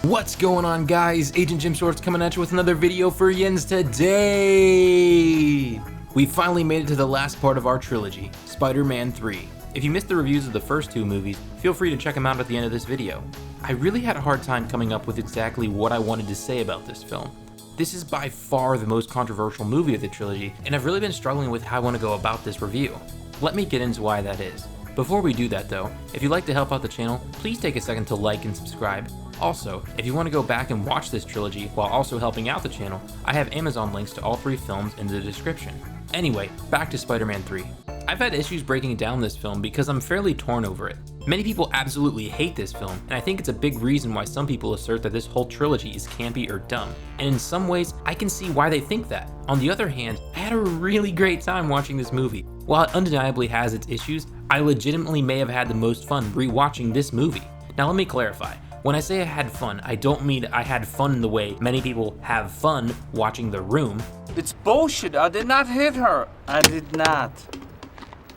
What's going on, guys? Agent Jim Shorts coming at you with another video for Yins today! We finally made it to the last part of our trilogy, Spider-Man 3. If you missed the reviews of the first two movies, feel free to check them out at the end of this video. I really had a hard time coming up with exactly what I wanted to say about this film. This is by far the most controversial movie of the trilogy, and I've really been struggling with how I want to go about this review. Let me get into why that is. Before we do that though, if you'd like to help out the channel, please take a second to like and subscribe. Also, if you want to go back and watch this trilogy while also helping out the channel, I have Amazon links to all three films in the description. Anyway, back to Spider-Man 3. I've had issues breaking down this film because I'm fairly torn over it. Many people absolutely hate this film, and I think it's a big reason why some people assert that this whole trilogy is campy or dumb. And in some ways, I can see why they think that. On the other hand, I had a really great time watching this movie. While it undeniably has its issues, I legitimately may have had the most fun rewatching this movie. Now let me clarify. When I say I had fun, I don't mean I had fun in the way many people have fun watching The Room. It's bullshit. I did not hit her. I did not.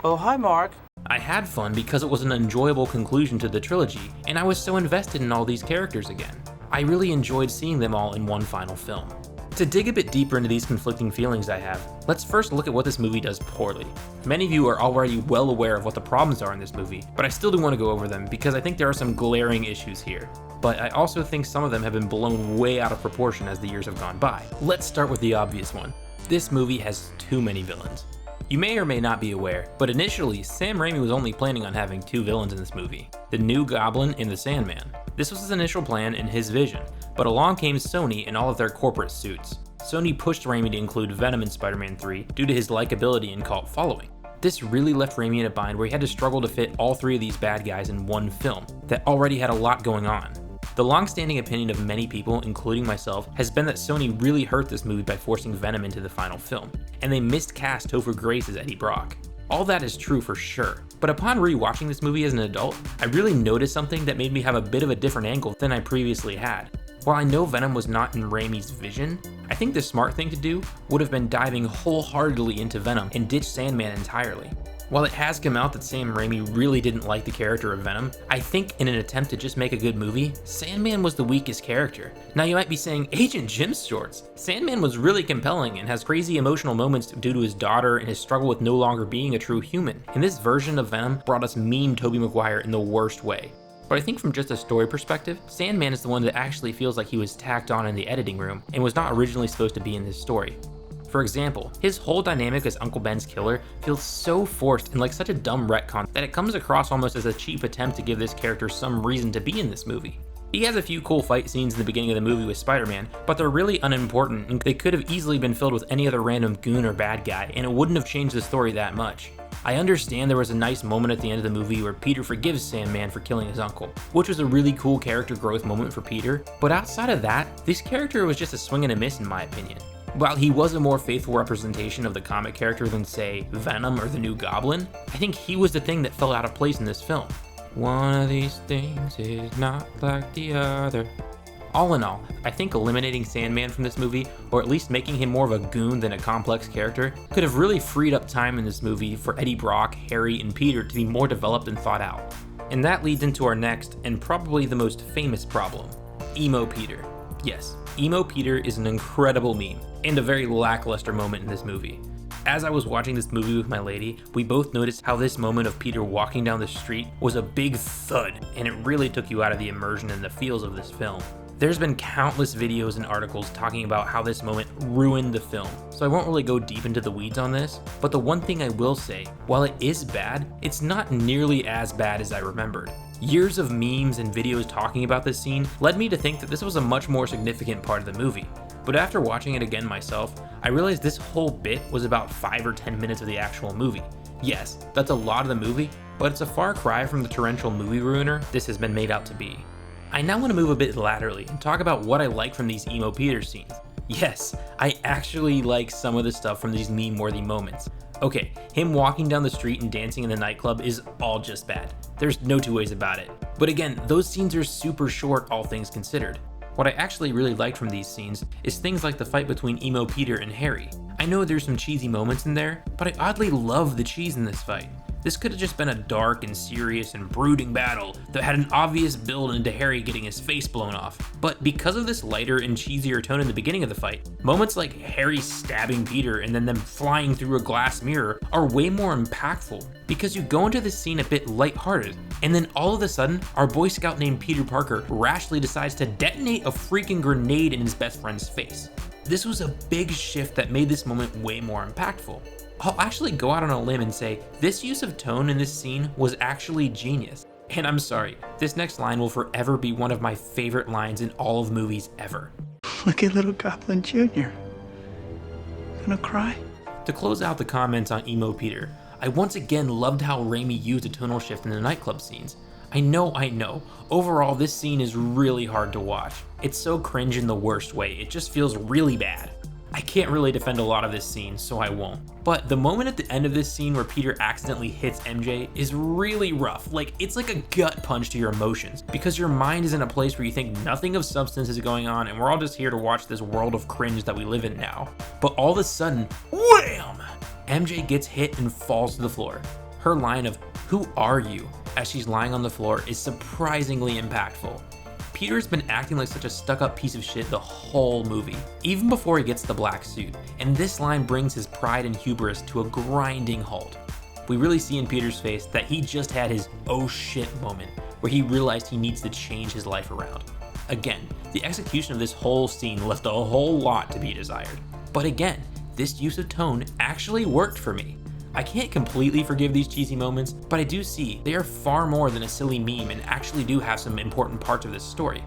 Oh, hi, Mark. I had fun because it was an enjoyable conclusion to the trilogy, and I was so invested in all these characters again. I really enjoyed seeing them all in one final film. To dig a bit deeper into these conflicting feelings I have, let's first look at what this movie does poorly. Many of you are already well aware of what the problems are in this movie, but I still do want to go over them because I think there are some glaring issues here. But I also think some of them have been blown way out of proportion as the years have gone by. Let's start with the obvious one. This movie has too many villains. You may or may not be aware, but initially, Sam Raimi was only planning on having two villains in this movie, the New Goblin and the Sandman. This was his initial plan and his vision, but along came Sony in all of their corporate suits. Sony pushed Raimi to include Venom in Spider-Man 3 due to his likability and cult following. This really left Raimi in a bind where he had to struggle to fit all three of these bad guys in one film that already had a lot going on. The long-standing opinion of many people, including myself, has been that Sony really hurt this movie by forcing Venom into the final film, and they miscast Topher Grace as Eddie Brock. All that is true for sure, but upon rewatching this movie as an adult, I really noticed something that made me have a bit of a different angle than I previously had. While I know Venom was not in Raimi's vision, I think the smart thing to do would have been diving wholeheartedly into Venom and ditch Sandman entirely. While it has come out that Sam Raimi really didn't like the character of Venom, I think in an attempt to just make a good movie, Sandman was the weakest character. Now you might be saying, Agent Jim's Shorts. Sandman was really compelling and has crazy emotional moments due to his daughter and his struggle with no longer being a true human. And this version of Venom brought us mean Tobey Maguire in the worst way. But I think from just a story perspective, Sandman is the one that actually feels like he was tacked on in the editing room and was not originally supposed to be in this story. For example, his whole dynamic as Uncle Ben's killer feels so forced and like such a dumb retcon that it comes across almost as a cheap attempt to give this character some reason to be in this movie. He has a few cool fight scenes in the beginning of the movie with Spider-Man, but they're really unimportant and they could have easily been filled with any other random goon or bad guy, and it wouldn't have changed the story that much. I understand there was a nice moment at the end of the movie where Peter forgives Sandman for killing his uncle, which was a really cool character growth moment for Peter, but outside of that, this character was just a swing and a miss in my opinion. While he was a more faithful representation of the comic character than, say, Venom or the New Goblin, I think he was the thing that fell out of place in this film. One of these things is not like the other. All in all, I think eliminating Sandman from this movie, or at least making him more of a goon than a complex character, could have really freed up time in this movie for Eddie Brock, Harry, and Peter to be more developed and thought out. And that leads into our next, and probably the most famous problem, Emo Peter. Yes, Emo Peter is an incredible meme, and a very lackluster moment in this movie. As I was watching this movie with my lady, we both noticed how this moment of Peter walking down the street was a big thud, and it really took you out of the immersion and the feels of this film. There's been countless videos and articles talking about how this moment ruined the film, so I won't really go deep into the weeds on this, but the one thing I will say, while it is bad, it's not nearly as bad as I remembered. Years of memes and videos talking about this scene led me to think that this was a much more significant part of the movie. But after watching it again myself, I realized this whole bit was about 5 or 10 minutes of the actual movie. Yes, that's a lot of the movie, but it's a far cry from the torrential movie ruiner this has been made out to be. I now want to move a bit laterally and talk about what I like from these Emo Peter scenes. Yes, I actually like some of the stuff from these meme-worthy moments. Okay, him walking down the street and dancing in the nightclub is all just bad. There's no two ways about it. But again, those scenes are super short, all things considered. What I actually really liked from these scenes is things like the fight between Emo Peter and Harry. I know there's some cheesy moments in there, but I oddly love the cheese in this fight. This could have just been a dark and serious and brooding battle that had an obvious build into Harry getting his face blown off. But because of this lighter and cheesier tone in the beginning of the fight, moments like Harry stabbing Peter and then them flying through a glass mirror are way more impactful, because you go into this scene a bit lighthearted, and then all of a sudden, our Boy Scout named Peter Parker rashly decides to detonate a freaking grenade in his best friend's face. This was a big shift that made this moment way more impactful. I'll actually go out on a limb and say this use of tone in this scene was actually genius. And I'm sorry, this next line will forever be one of my favorite lines in all of movies ever. Look at little Goblin Jr. Gonna cry? To close out the comments on Emo Peter, I once again loved how Raimi used a tonal shift in the nightclub scenes. I know. Overall, this scene is really hard to watch. It's so cringe in the worst way, it just feels really bad. I can't really defend a lot of this scene, so I won't. But the moment at the end of this scene where Peter accidentally hits MJ is really rough. It's like a gut punch to your emotions, because your mind is in a place where you think nothing of substance is going on and we're all just here to watch this world of cringe that we live in now. But all of a sudden, wham! MJ gets hit and falls to the floor. Her line of, "Who are you?" as she's lying on the floor is surprisingly impactful. Peter's been acting like such a stuck-up piece of shit the whole movie, even before he gets the black suit, and this line brings his pride and hubris to a grinding halt. We really see in Peter's face that he just had his oh shit moment, where he realized he needs to change his life around. Again, the execution of this whole scene left a whole lot to be desired. But again, this use of tone actually worked for me. I can't completely forgive these cheesy moments, but I do see they are far more than a silly meme and actually do have some important parts of this story.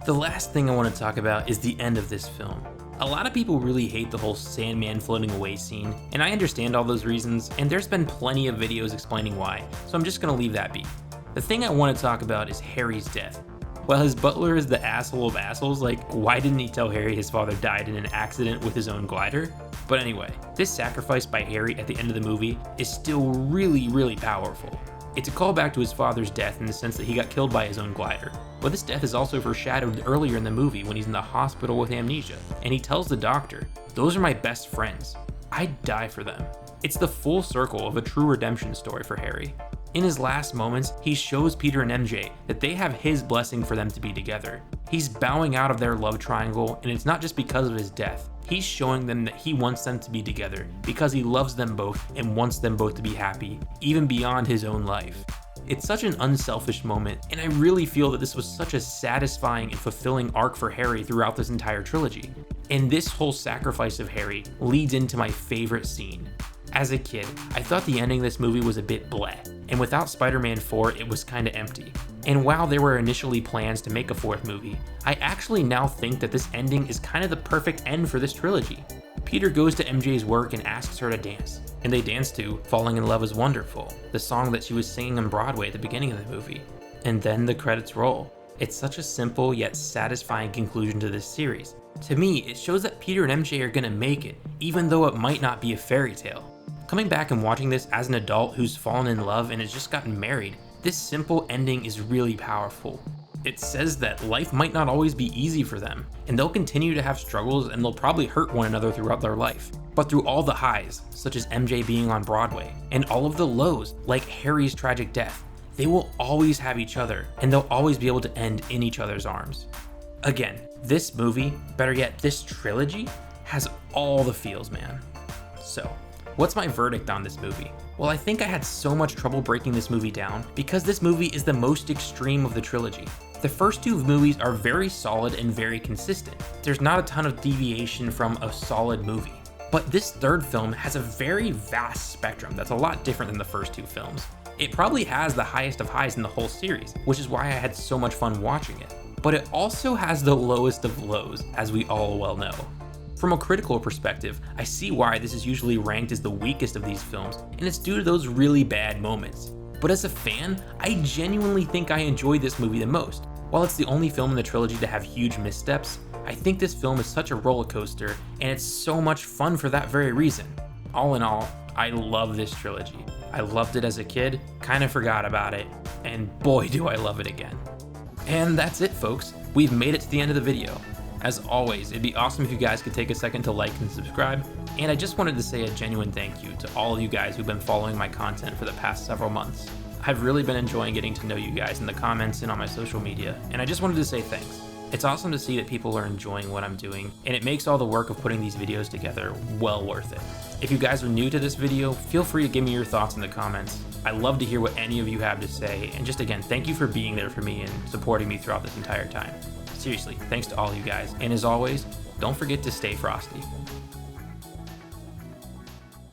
The last thing I want to talk about is the end of this film. A lot of people really hate the whole Sandman floating away scene, and I understand all those reasons, and there's been plenty of videos explaining why, so I'm just gonna leave that be. The thing I want to talk about is Harry's death. While his butler is the asshole of assholes, why didn't he tell Harry his father died in an accident with his own glider? But anyway, this sacrifice by Harry at the end of the movie is still really powerful. It's a callback to his father's death in the sense that he got killed by his own glider. But this death is also foreshadowed earlier in the movie when he's in the hospital with amnesia, and he tells the doctor, "Those are my best friends. I'd die for them." It's the full circle of a true redemption story for Harry. In his last moments, he shows Peter and MJ that they have his blessing for them to be together. He's bowing out of their love triangle, and it's not just because of his death. He's showing them that he wants them to be together because he loves them both and wants them both to be happy, even beyond his own life. It's such an unselfish moment, and I really feel that this was such a satisfying and fulfilling arc for Harry throughout this entire trilogy. And this whole sacrifice of Harry leads into my favorite scene. As a kid, I thought the ending of this movie was a bit bleh, and without Spider-Man 4, it was kinda empty. And while there were initially plans to make a fourth movie, I actually now think that this ending is kind of the perfect end for this trilogy. Peter goes to MJ's work and asks her to dance, and they dance to "Falling in Love is Wonderful," the song that she was singing on Broadway at the beginning of the movie. And then the credits roll. It's such a simple yet satisfying conclusion to this series. To me, it shows that Peter and MJ are gonna make it, even though it might not be a fairy tale. Coming back and watching this as an adult who's fallen in love and has just gotten married, this simple ending is really powerful. It says that life might not always be easy for them, and they'll continue to have struggles and they'll probably hurt one another throughout their life. But through all the highs, such as MJ being on Broadway, and all of the lows, like Harry's tragic death, they will always have each other, and they'll always be able to end in each other's arms. Again, this movie, better yet, this trilogy, has all the feels, man. So, what's my verdict on this movie? Well, I think I had so much trouble breaking this movie down because this movie is the most extreme of the trilogy. The first two movies are very solid and very consistent. There's not a ton of deviation from a solid movie. But this third film has a very vast spectrum that's a lot different than the first two films. It probably has the highest of highs in the whole series, which is why I had so much fun watching it. But it also has the lowest of lows, as we all well know. From a critical perspective, I see why this is usually ranked as the weakest of these films, and it's due to those really bad moments. But as a fan, I genuinely think I enjoyed this movie the most. While it's the only film in the trilogy to have huge missteps, I think this film is such a roller coaster, and it's so much fun for that very reason. All in all, I love this trilogy. I loved it as a kid, kinda forgot about it, and boy do I love it again. And that's it, folks. We've made it to the end of the video. As always, it'd be awesome if you guys could take a second to like and subscribe. And I just wanted to say a genuine thank you to all of you guys who've been following my content for the past several months. I've really been enjoying getting to know you guys in the comments and on my social media, and I just wanted to say thanks. It's awesome to see that people are enjoying what I'm doing, and it makes all the work of putting these videos together well worth it. If you guys are new to this video, feel free to give me your thoughts in the comments. I love to hear what any of you have to say, and just again, thank you for being there for me and supporting me throughout this entire time. Seriously, thanks to all you guys, and as always, don't forget to stay frosty.